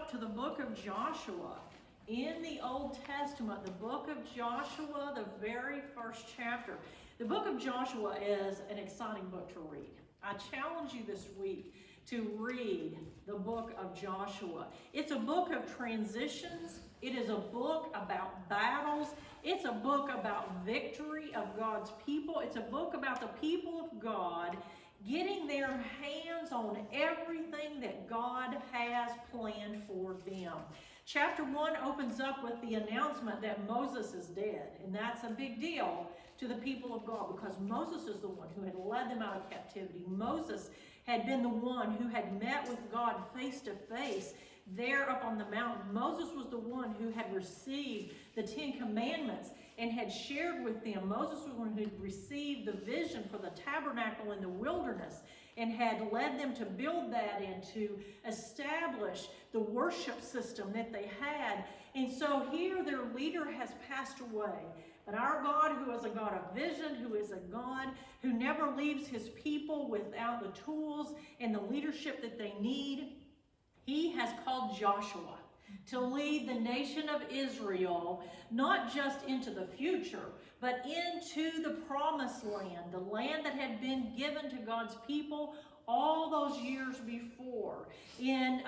up to the book of Joshua. In the Old Testament, the book of Joshua, the very first chapter. The book of Joshua is an exciting book to read. I challenge you this week to read the book of Joshua. It's a book of transitions. It is a book about battles. It's a book about victory of God's people. It's a book about the people of God getting their hands on everything that God has planned for them. Chapter 1 opens up with the announcement that Moses is dead, and that's a big deal to the people of God because Moses is the one who had led them out of captivity. Moses had been the one who had met with God face to face there up on the mountain. Moses was the one who had received the 10 Commandments and had shared with them. Moses was the one who had received the vision for the tabernacle in the wilderness and had led them to build that and to establish the worship system that they had. And so here their leader has passed away. But our God, who is a God of vision, who is a God who never leaves his people without the tools and the leadership that they need, he has called Joshua to lead the nation of Israel, not just into the future, but into the promised land, the land that had been given to God's people all those years before. In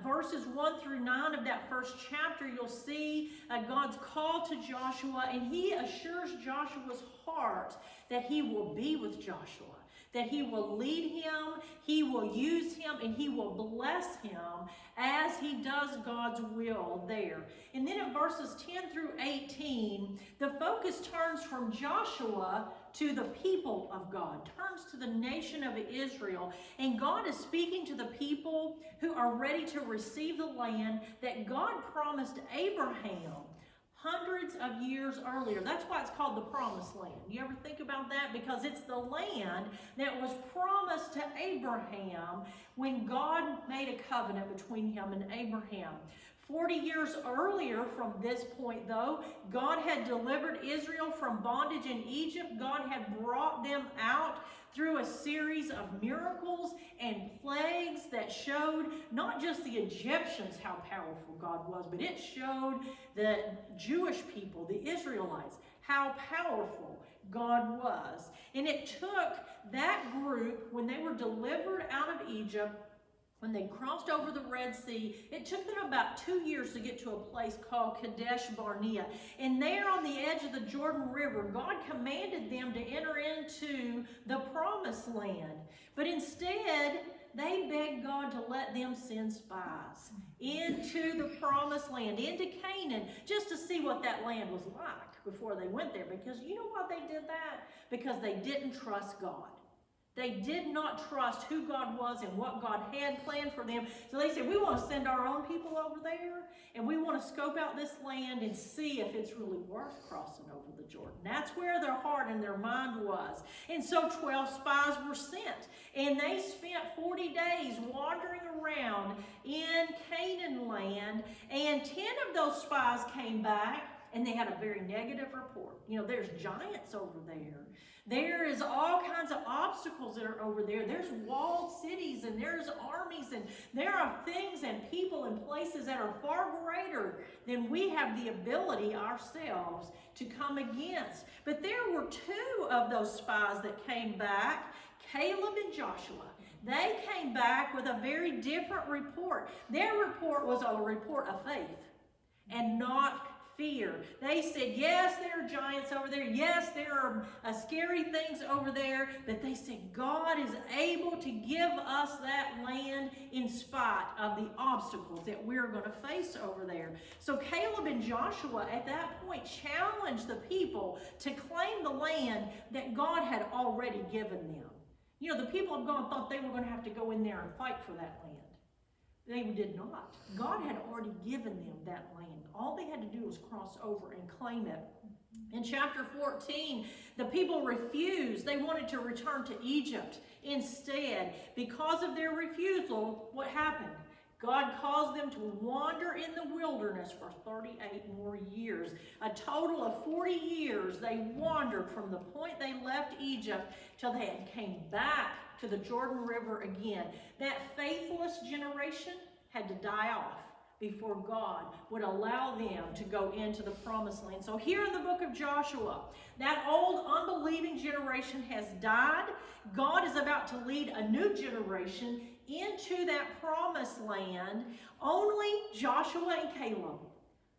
verses 1 through 9 of that first chapter, you'll see God's call to Joshua, and he assures Joshua's heart that he will be with Joshua, that he will lead him, he will use him, and he will bless him as he does God's will there. And then in verses 10 through 18, the focus turns from Joshua to the people of God, turns to the nation of Israel. And God is speaking to the people who are ready to receive the land that God promised Abraham hundreds of years earlier. That's why it's called the Promised Land. You ever think about that? Because it's the land that was promised to Abraham when God made a covenant between him and Abraham. 40 years earlier from this point, though, God had delivered Israel from bondage in Egypt. God had brought them out through a series of miracles and plagues that showed not just the Egyptians how powerful God was, but it showed the Jewish people, the Israelites, how powerful God was. And it took that group, when they were delivered out of Egypt, when they crossed over the Red Sea, it took them about 2 years to get to a place called Kadesh Barnea. And there on the edge of the Jordan River, God commanded them to enter into the Promised Land. But instead, they begged God to let them send spies into the Promised Land, into Canaan, just to see what that land was like before they went there. Because you know why they did that? Because they didn't trust God. They did not trust who God was and what God had planned for them. So they said, we want to send our own people over there, and we want to scope out this land and see if it's really worth crossing over the Jordan. That's where their heart and their mind was. And so 12 spies were sent, and they spent 40 days wandering around in Canaan land, and 10 of those spies came back, and they had a very negative report. You know, there's giants over there. There is all kinds of obstacles that are over there. There's walled cities, and there's armies, and there are things and people and places that are far greater than we have the ability ourselves to come against. But there were 2 of those spies that came back, Caleb and Joshua. They came back with a very different report. Their report was a report of faith and not fear. They said, yes, there are giants over there. Yes, there are scary things over there. But they said, God is able to give us that land in spite of the obstacles that we're going to face over there. So Caleb and Joshua at that point challenged the people to claim the land that God had already given them. You know, the people of God thought they were going to have to go in there and fight for that land. They did not. God had already given them that land. All they had to do was cross over and claim it. In chapter 14, the people refused. They wanted to return to Egypt instead. Because of their refusal, what happened? God caused them to wander in the wilderness for 38 more years. A total of 40 years they wandered from the point they left Egypt till they came back to the Jordan River again. That faithless generation had to die off before God would allow them to go into the promised land. So here in the book of Joshua, that old unbelieving generation has died. God is about to lead a new generation into that promised land. Only Joshua and Caleb,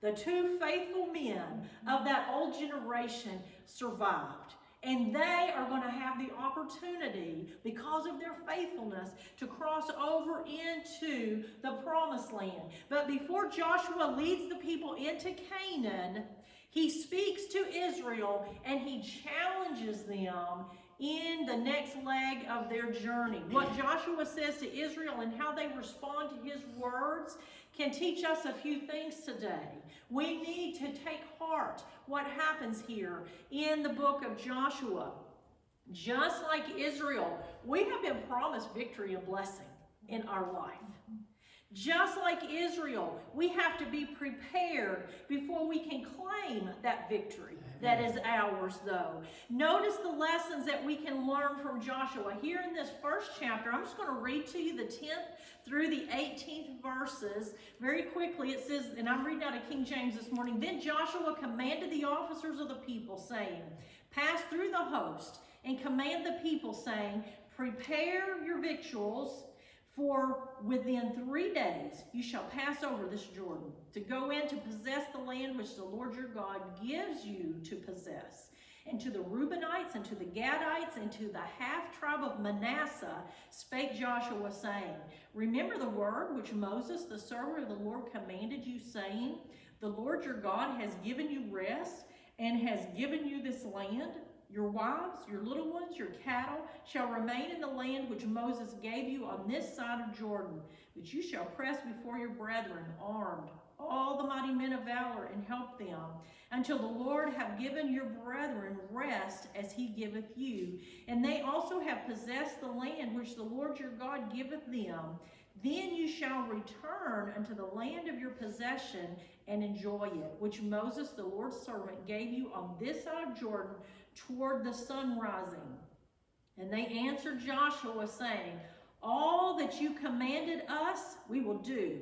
the two faithful men of that old generation, survived. And they are going to have the opportunity, because of their faithfulness, to cross over into the promised land. But before Joshua leads the people into Canaan, he speaks to Israel and he challenges them in the next leg of their journey. What Joshua says to Israel and how they respond to his words can teach us a few things today. We need to take heart what happens here in the book of Joshua. Just like Israel, we have been promised victory and blessing in our life. Just like Israel, we have to be prepared before we can claim that victory that is ours, though. Notice the lessons that we can learn from Joshua. Here in this first chapter, I'm just going to read to you the 10th through the 18th verses. Very quickly, it says, and I'm reading out of King James this morning, "Then Joshua commanded the officers of the people, saying, Pass through the host, and command the people, saying, Prepare your victuals, for within 3 days you shall pass over this Jordan, to go in to possess the land which the Lord your God gives you to possess. And to the Reubenites, and to the Gadites, and to the half-tribe of Manasseh spake Joshua, saying, Remember the word which Moses, the servant of the Lord, commanded you, saying, The Lord your God has given you rest, and has given you this land. Your wives, your little ones, your cattle shall remain in the land which Moses gave you on this side of Jordan. But you shall press before your brethren, armed, all the mighty men of valor, and help them, until the Lord have given your brethren rest as he giveth you. And they also have possessed the land which the Lord your God giveth them. Then you shall return unto the land of your possession and enjoy it, which Moses, the Lord's servant, gave you on this side of Jordan, toward the sun rising. And they answered Joshua, saying, All that you commanded us, we will do.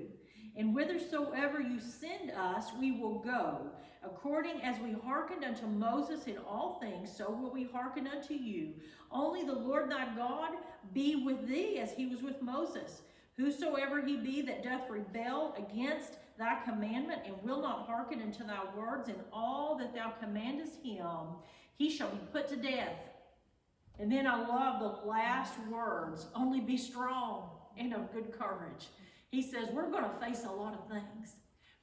And whithersoever you send us, we will go. According as we hearkened unto Moses in all things, so will we hearken unto you. Only the Lord thy God be with thee, as he was with Moses. Whosoever he be that doth rebel against thy commandment, and will not hearken unto thy words in all that thou commandest him, he shall be put to death. And then I love the last words, only be strong and of good courage. He says, we're going to face a lot of things,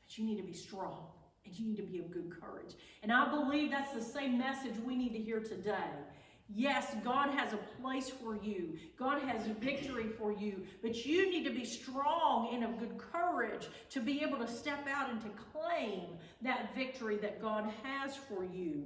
but you need to be strong and you need to be of good courage. And I believe that's the same message we need to hear today. Yes, God has a place for you. God has victory for you, but you need to be strong and of good courage to be able to step out and to claim that victory that God has for you.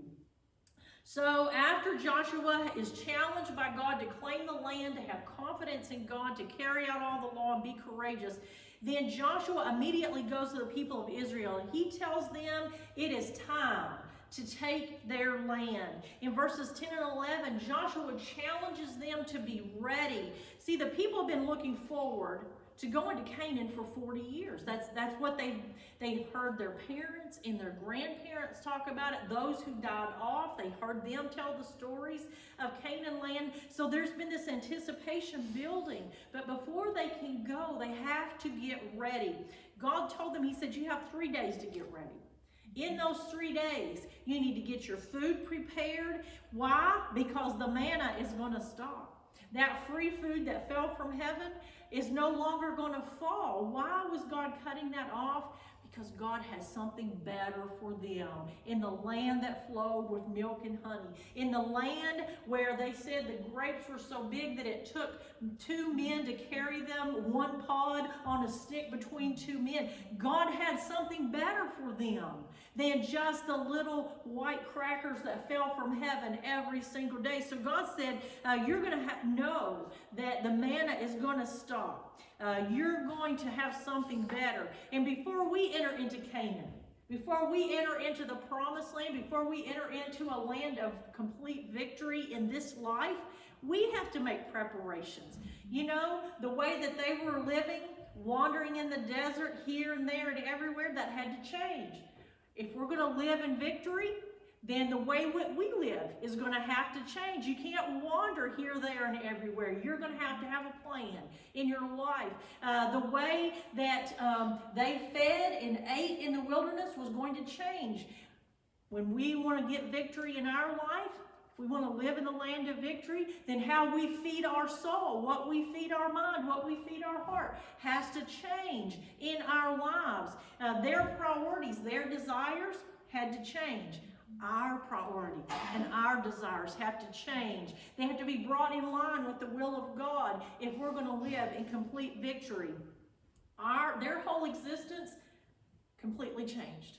So after Joshua is challenged by God to claim the land, to have confidence in God, to carry out all the law and be courageous, then Joshua immediately goes to the people of Israel and he tells them it is time to take their land. In verses 10 and 11, Joshua challenges them to be ready. See, the people have been looking forward to going to Canaan for 40 years. That's what they've heard their parents and their grandparents talk about it. Those who died off, they heard them tell the stories of Canaan land. So there's been this anticipation building. But before they can go, they have to get ready. God told them, he said, you have 3 days to get ready. In those 3 days, you need to get your food prepared. Why? Because the manna is going to stop. That free food that fell from heaven is no longer going to fall. Why was God cutting that off? Because God has something better for them. In the land that flowed with milk and honey. In the land where they said the grapes were so big that it took 2 men to carry them, 1 pod on a stick between 2 men. God had something better for them than just the little white crackers that fell from heaven every single day. So God said, you're going to know that the manna is going to stop. You're going to have something better. And before we enter into Canaan, before we enter into the promised land, before we enter into a land of complete victory in this life, we have to make preparations. You know, the way that they were living wandering in the desert here and there and everywhere. That had to change. If we're going to live in victory, then the way we live is going to have to change. You can't wander here, there, and everywhere. You're going to have a plan in your life. The way that they fed and ate in the wilderness was going to change. When we want to get victory in our life, if we want to live in the land of victory, then how we feed our soul, what we feed our mind, what we feed our heart has to change in our lives. Their priorities, their desires had to change. Our priorities and our desires have to change. They have to be brought in line with the will of God if we're going to live in complete victory. Their whole existence completely changed.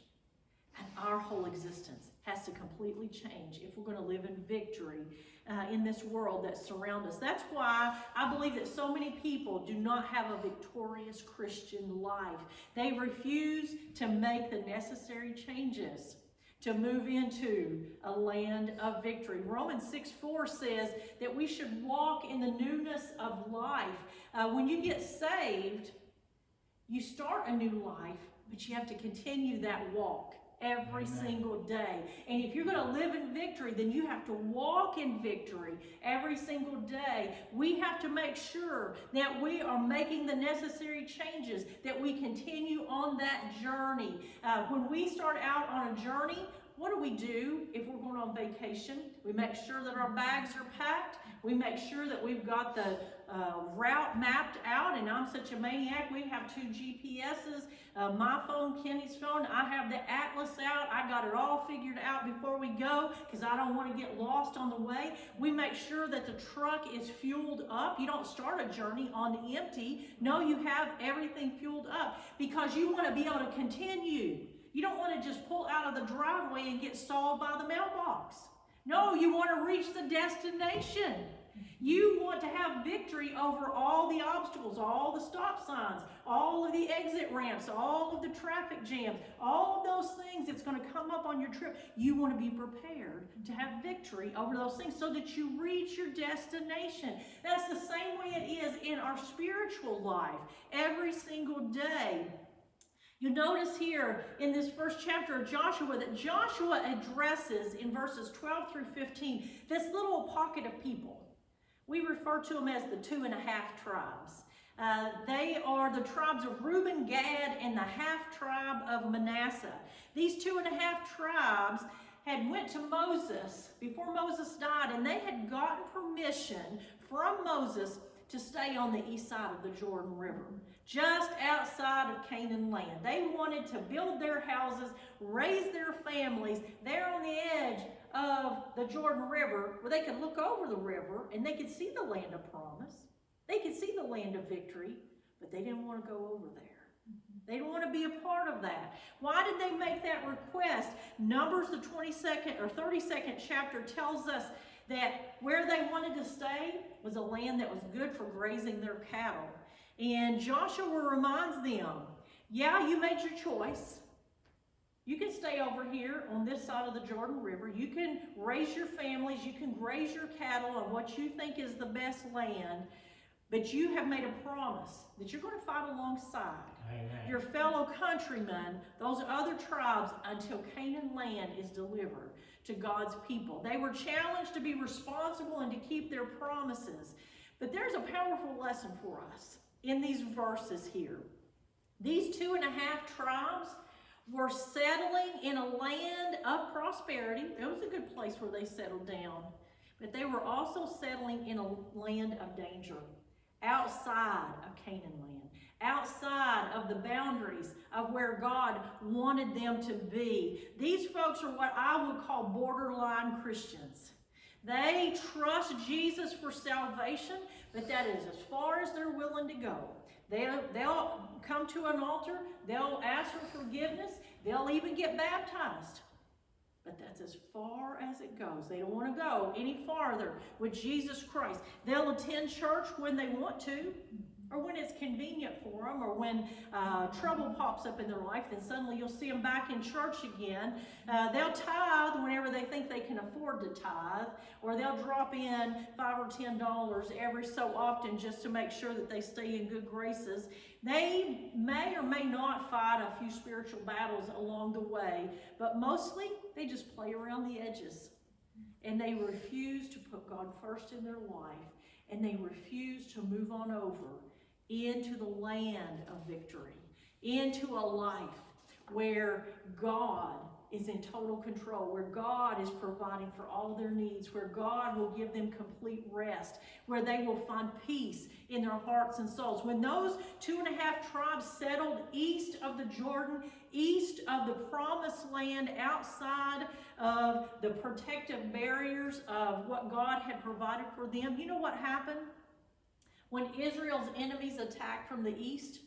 And our whole existence has to completely change if we're going to live in victory in this world that surrounds us. That's why I believe that so many people do not have a victorious Christian life. They refuse to make the necessary changes to move into a land of victory. Romans 6:4 says that we should walk in the newness of life. When you get saved, you start a new life, but you have to continue that walk every single day. And if you're going to live in victory, then you have to walk in victory every single day. We have to make sure that we are making the necessary changes, that we continue on that journey. When we start out on a journey, what do if we're going on vacation? We make sure that our bags are packed. We make sure that we've got the route mapped out, and I'm such a maniac. We have 2 GPSs, my phone, Kenny's phone. I have the atlas out. I got it all figured out before we go because I don't want to get lost on the way. We make sure that the truck is fueled up. You don't start a journey on empty. No, you have everything fueled up because you want to be able to continue. You don't want to just pull out of the driveway and get stalled by the mailbox. No, you want to reach the destination. You want to have victory over all the obstacles, all the stop signs, all of the exit ramps, all of the traffic jams, all of those things that's going to come up on your trip. You want to be prepared to have victory over those things so that you reach your destination. That's the same way it is in our spiritual life every single day. You notice here in this first chapter of Joshua that Joshua addresses in verses 12 through 15 this little pocket of people. We refer to them as the 2.5 tribes. They are the tribes of Reuben, Gad, and the half tribe of Manasseh. These 2.5 tribes had went to Moses before Moses died, and they had gotten permission from Moses to stay on the east side of the Jordan River, just outside of Canaan land. They wanted to build their houses, raise their families there on the edge of the Jordan River where they could look over the river and they could see the land of promise. They could see the land of victory, but they didn't want to go over there. They didn't want to be a part of that. Why did they make that request? Numbers, the 22nd or 32nd chapter tells us that where they wanted to stay was a land that was good for grazing their cattle. And Joshua reminds them, yeah, you made your choice. You can stay over here on this side of the Jordan River. You can raise your families. You can graze your cattle on what you think is the best land. But you have made a promise that you're going to fight alongside your fellow countrymen, those other tribes, until Canaan land is delivered to God's people. They were challenged to be responsible and to keep their promises. But there's a powerful lesson for us in these verses here. These 2.5 tribes were settling in a land of prosperity. It was a good place where they settled down. But they were also settling in a land of danger, outside of Canaan land, outside of the boundaries of where God wanted them to be. These folks are what I would call borderline Christians. They trust Jesus for salvation, but that is as far as they're willing to go. They'll come to an altar, they'll ask for forgiveness, they'll even get baptized. But that's as far as it goes. They don't want to go any farther with Jesus Christ. They'll attend church when they want to, or when it's convenient for them, or when trouble pops up in their life, then suddenly you'll see them back in church again. They'll tithe whenever they think they can afford to tithe, or they'll drop in $5 or $10 every so often just to make sure that they stay in good graces. They may or may not fight a few spiritual battles along the way, but mostly they just play around the edges. And they refuse to put God first in their life, and they refuse to move on over into the land of victory, into a life where God is in total control, where God is providing for all their needs, where God will give them complete rest, where they will find peace in their hearts and souls. When those 2.5 tribes settled east of the Jordan, east of the promised land, outside of the protective barriers of what God had provided for them, you know what happened? When Israel's enemies attacked from the east,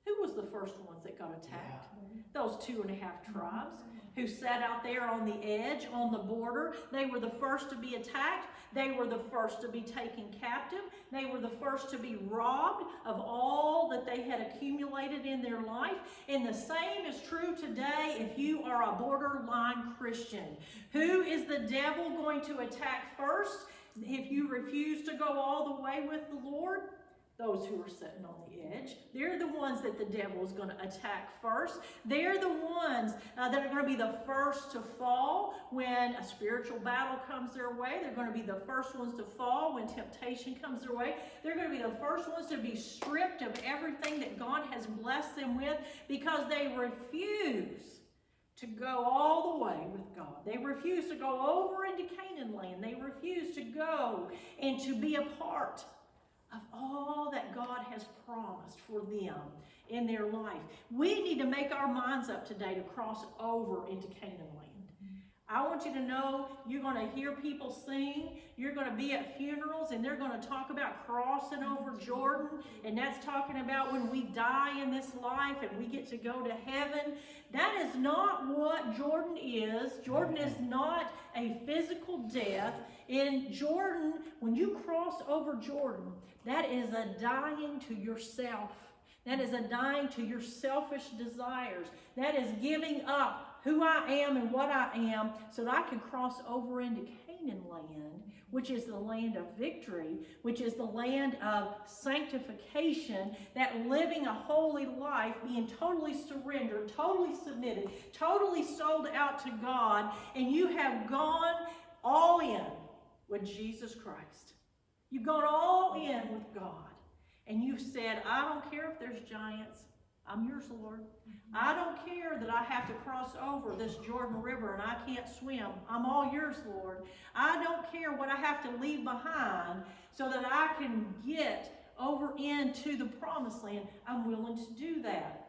who was the first ones that got attacked? Those 2.5 tribes who sat out there on the edge, on the border. They were the first to be attacked. They were the first to be taken captive. They were the first to be robbed of all that they had accumulated in their life. And the same is true today if you are a borderline Christian. Who is the devil going to attack first if you refuse to go all the way with the Lord? Those who are sitting on the edge. They're the ones that the devil is going to attack first. They're the ones that are going to be the first to fall when a spiritual battle comes their way. They're going to be the first ones to fall when temptation comes their way. They're going to be the first ones to be stripped of everything that God has blessed them with, because they refuse to go all the way with God. They refuse to go over into Canaan land. They refuse to go and to be a part of all that God has promised for them in their life. We need to make our minds up today to cross over into Canaan land. I want you to know, you're going to hear people sing. You're going to be at funerals, and they're going to talk about crossing over Jordan. And that's talking about when we die in this life and we get to go to heaven. That is not what Jordan is. Jordan is not a physical death. In Jordan, when you cross over Jordan, that is a dying to yourself. That is a dying to your selfish desires. That is giving up who I am and what I am so that I can cross over into Canaan land, which is the land of victory, which is the land of sanctification, that living a holy life, being totally surrendered, totally submitted, totally sold out to God, and you have gone all in with Jesus Christ. You've gone all in with God. And you've said, I don't care if there's giants. I'm yours, Lord. I don't care that I have to cross over this Jordan River and I can't swim. I'm all yours, Lord. I don't care what I have to leave behind so that I can get over into the promised land. I'm willing to do that.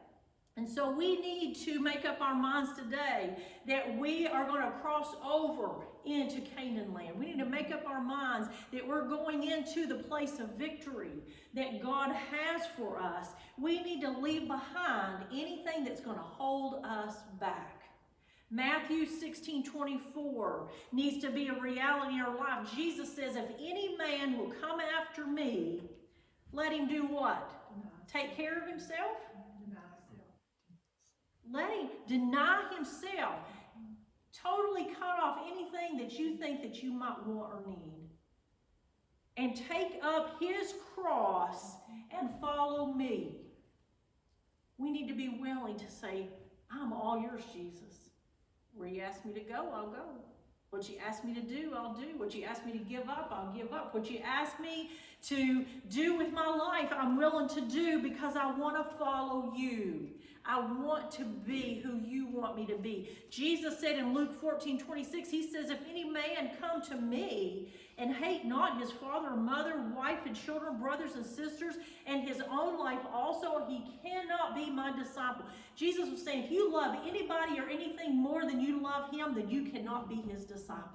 And so we need to make up our minds today that we are going to cross over into Canaan land. We need to make up our minds that we're going into the place of victory that God has for us. We need to leave behind anything that's going to hold us back. Matthew 16:24 needs to be a reality in our life. Jesus says, if any man will come after me, let him do what? Take care of himself? Let him deny himself. Totally cut off anything that you think that you might want or need. And take up his cross and follow me. We need to be willing to say, I'm all yours, Jesus. Where you ask me to go, I'll go. What you ask me to do, I'll do. What you ask me to give up, I'll give up. What you ask me to do with my life, I'm willing to do because I want to follow you. I want to be who you want me to be. Jesus said in Luke 14:26, he says, if any man come to me and hate not his father, mother, wife, and children, brothers and sisters, and his own life also, he cannot be my disciple. Jesus was saying, if you love anybody or anything more than you love him, then you cannot be his disciple.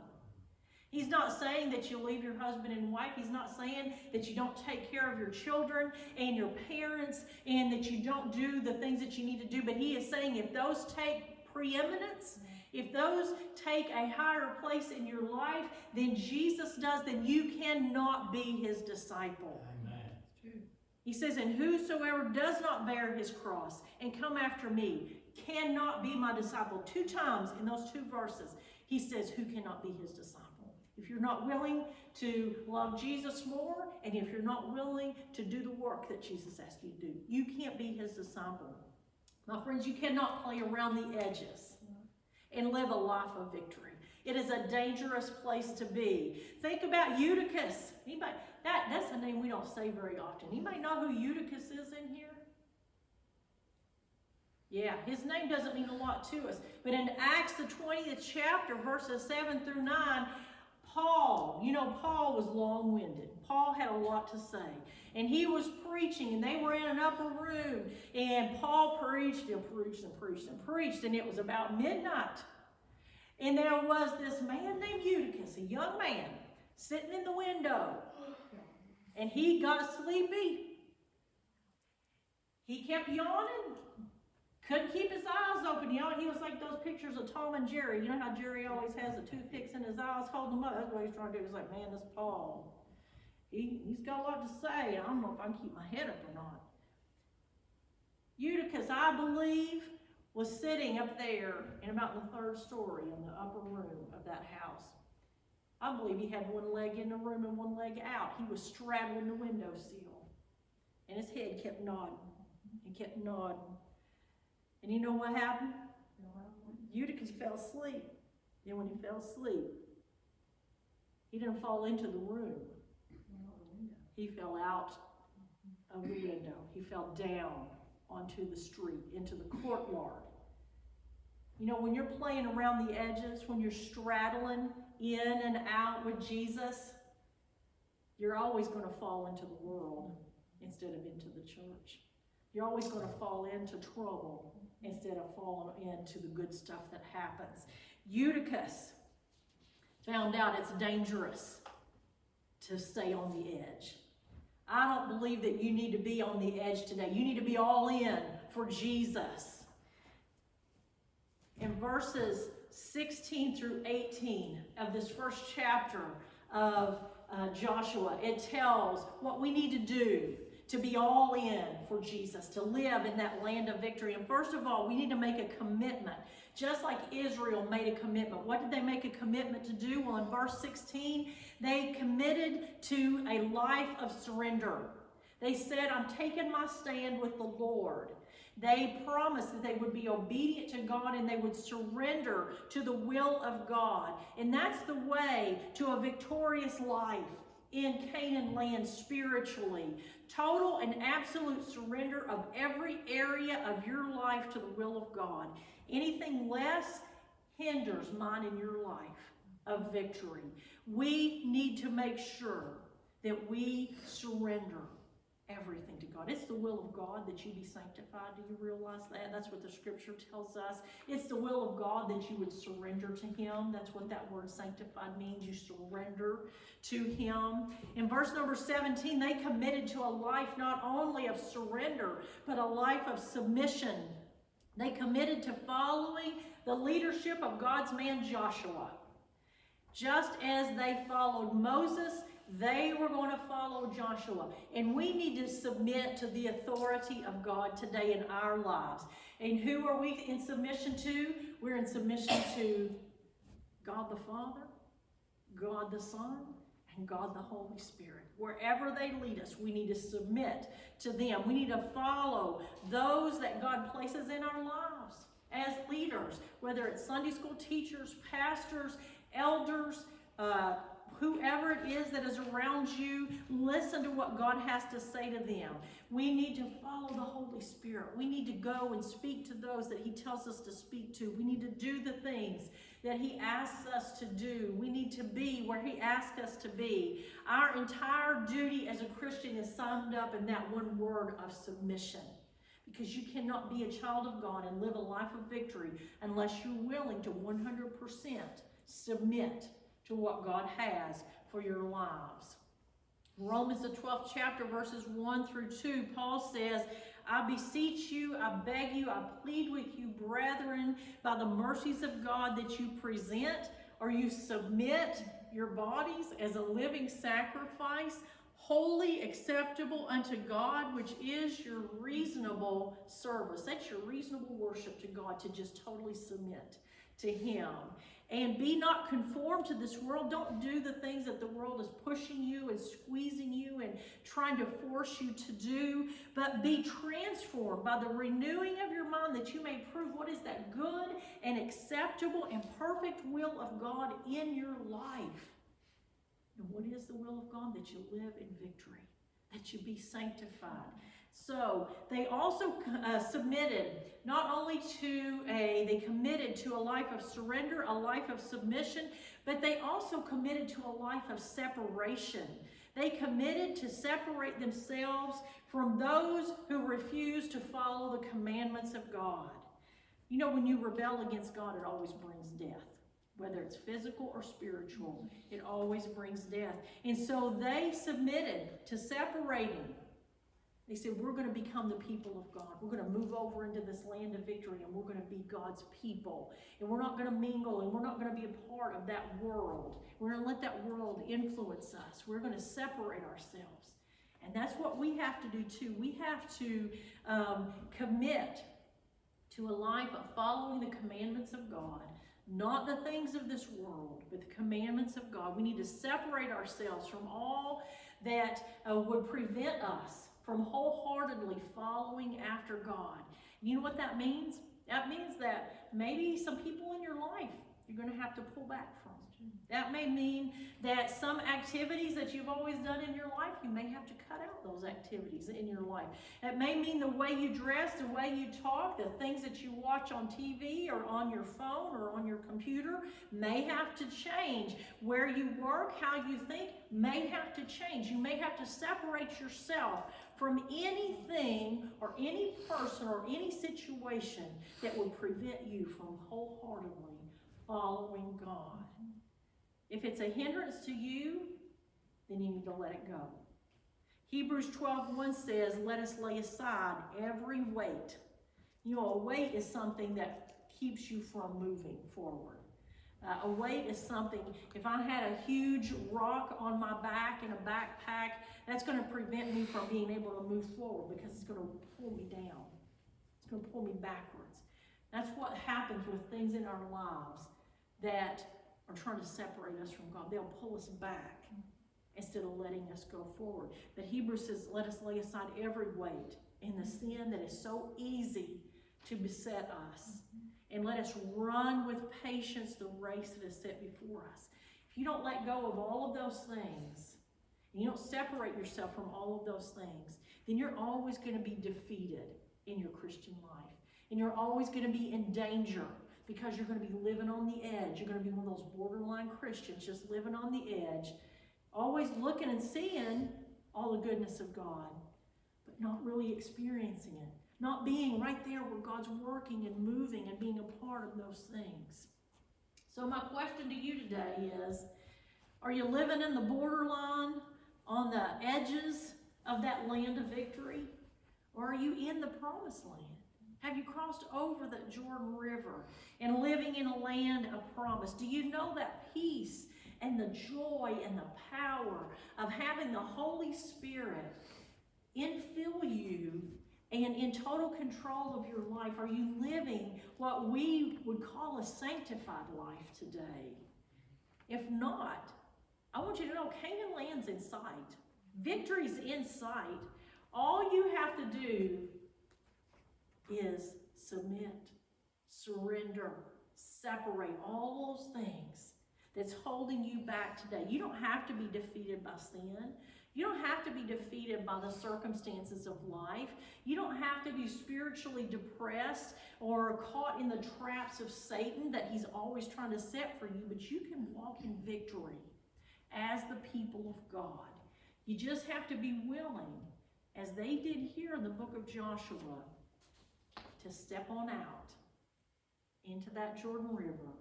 He's not saying that you leave your husband and wife. He's not saying that you don't take care of your children and your parents and that you don't do the things that you need to do. But he is saying if those take preeminence, if those take a higher place in your life than Jesus does, then you cannot be his disciple. Amen. He says, and whosoever does not bear his cross and come after me cannot be my disciple. 2 times in those 2 verses, he says, who cannot be his disciple? If you're not willing to love Jesus more, and if you're not willing to do the work that Jesus asked you to do, you can't be his disciple. My friends, you cannot play around the edges and live a life of victory. It is a dangerous place to be. Think about Eutychus. Anybody? That's a name we don't say very often. Anybody know who Eutychus is in here? Yeah, his name doesn't mean a lot to us. But in Acts, the 20th chapter, verses 7 through 9, Paul was long-winded. Paul had a lot to say. And he was preaching, and they were in an upper room. And Paul preached and preached and preached and preached, and it was about midnight. And there was this man named Eutychus, a young man, sitting in the window. And he got sleepy. He kept yawning. Couldn't keep his eyes open. He was like those pictures of Tom and Jerry. You know how Jerry always has the toothpicks in his eyes, holding them up. That's what he's trying to do. He's like, man, this Paul. He's got a lot to say. I don't know if I can keep my head up or not. Eutychus, I believe, was sitting up there in about the 3rd story in the upper room of that house. I believe he had one leg in the room and one leg out. He was straddling the windowsill. And his head kept nodding and kept nodding. And you know what happened? Eutychus fell asleep. Then when he fell asleep, he didn't fall into the room. He fell out of the window. He fell down onto the street, into the courtyard. You know, when you're playing around the edges, when you're straddling in and out with Jesus, you're always going to fall into the world instead of into the church. You're always going to fall into trouble instead of falling into the good stuff that happens. Eutychus found out it's dangerous to stay on the edge. I don't believe that you need to be on the edge today. You need to be all in for Jesus. In verses 16 through 18 of this first chapter of Joshua, it tells what we need to do to be all in for Jesus, to live in that land of victory. And first of all, we need to make a commitment. Just like Israel made a commitment. What did they make a commitment to do? Well, in verse 16, they committed to a life of surrender. They said, I'm taking my stand with the Lord. They promised that they would be obedient to God and they would surrender to the will of God. And that's the way to a victorious life in Canaan land spiritually. Total and absolute surrender of every area of your life to the will of God. Anything less hinders mine in your life of victory. We need to make sure that we surrender everything to God. It's the will of God that you be sanctified. Do you realize that? That's what the scripture tells us. It's the will of God that you would surrender to him. That's what that word sanctified means. You surrender to him. In verse number 17, they committed to a life not only of surrender, but a life of submission. They committed to following the leadership of God's man Joshua. Just as they followed Moses, they were going to follow Joshua. And we need to submit to the authority of God today in our lives. And who are we in submission to? We're in submission to God the Father, God the Son, and God the Holy Spirit. Wherever they lead us, we need to submit to them. We need to follow those that God places in our lives as leaders, whether it's Sunday school teachers, pastors, elders, whoever it is that is around you. Listen to what God has to say to them. We need to follow the Holy Spirit. We need to go and speak to those that he tells us to speak to. We need to do the things that he asks us to do. We need to be where he asks us to be. Our entire duty as a Christian is summed up in that one word of submission. Because you cannot be a child of God and live a life of victory unless you're willing to 100% submit to what God has for your lives. Romans the 12th chapter, verses 1 through 2, Paul says, I beseech you, I beg you, I plead with you, brethren, by the mercies of God, that you present or you submit your bodies as a living sacrifice, holy, acceptable unto God, which is your reasonable service. That's your reasonable worship to God, to just totally submit to Him. And be not conformed to this world. Don't do the things that the world is pushing you and squeezing you and trying to force you to do, but be transformed by the renewing of your mind, that you may prove what is that good and acceptable and perfect will of God in your life. And what is the will of God? That you live in victory, that you be sanctified. So they also submitted not only they committed to a life of surrender, a life of submission, but they also committed to a life of separation. They committed to separate themselves from those who refuse to follow the commandments of God. You know, when you rebel against God, it always brings death. Whether it's physical or spiritual, it always brings death. And so they submitted to separating. They said, we're going to become the people of God. We're going to move over into this land of victory, and we're going to be God's people. And we're not going to mingle, and we're not going to be a part of that world. We're going to let that world influence us. We're going to separate ourselves. And that's what we have to do too. We have to commit to a life of following the commandments of God. Not the things of this world, but the commandments of God. We need to separate ourselves from all that would prevent us from wholeheartedly following after God. You know what that means? That means that maybe some people in your life you're going to have to pull back from. That may mean that some activities that you've always done in your life, you may have to cut out those activities in your life. It may mean the way you dress, the way you talk, the things that you watch on TV or on your phone or on your computer may have to change. Where you work, how you think may have to change. You may have to separate yourself from anything or any person or any situation that would prevent you from wholeheartedly following God. If it's a hindrance to you, then you need to let it go. Hebrews 12:1 says, let us lay aside every weight. You know, a weight is something that keeps you from moving forward. A weight is something, if I had a huge rock on my back in a backpack, that's going to prevent me from being able to move forward because it's going to pull me down. It's going to pull me backwards. That's what happens with things in our lives that are trying to separate us from God. They'll pull us back instead of letting us go forward. But Hebrews says, let us lay aside every weight and the sin that is so easy to beset us. And let us run with patience the race that is set before us. If you don't let go of all of those things, and you don't separate yourself from all of those things, then you're always going to be defeated in your Christian life. And you're always going to be in danger because you're going to be living on the edge. You're going to be one of those borderline Christians just living on the edge, always looking and seeing all the goodness of God, but not really experiencing it. Not being right there where God's working and moving and being a part of those things. So my question to you today is, are you living in the borderline, on the edges of that land of victory? Or are you in the promised land? Have you crossed over the Jordan River and living in a land of promise? Do you know that peace and the joy and the power of having the Holy Spirit infill you and in total control of your life? Are you living what we would call a sanctified life today? If not, I want you to know Canaan land's in sight. Victory's in sight. All you have to do is submit, surrender, separate all those things that's holding you back today. You don't have to be defeated by sin. You don't have to be defeated by the circumstances of life. You don't have to be spiritually depressed or caught in the traps of Satan that he's always trying to set for you, but you can walk in victory as the people of God. You just have to be willing, as they did here in the book of Joshua, to step on out into that Jordan River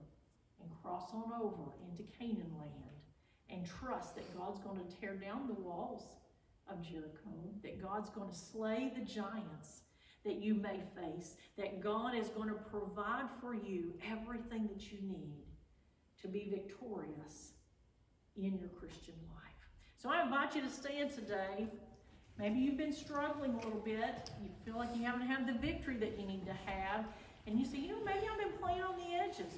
and cross on over into Canaan land. And trust that God's going to tear down the walls of Jericho, that God's going to slay the giants that you may face, that God is going to provide for you everything that you need to be victorious in your Christian life. So I invite you to stand today. Maybe you've been struggling a little bit. You feel like you haven't had the victory that you need to have. And you say, maybe I've been playing on the edges.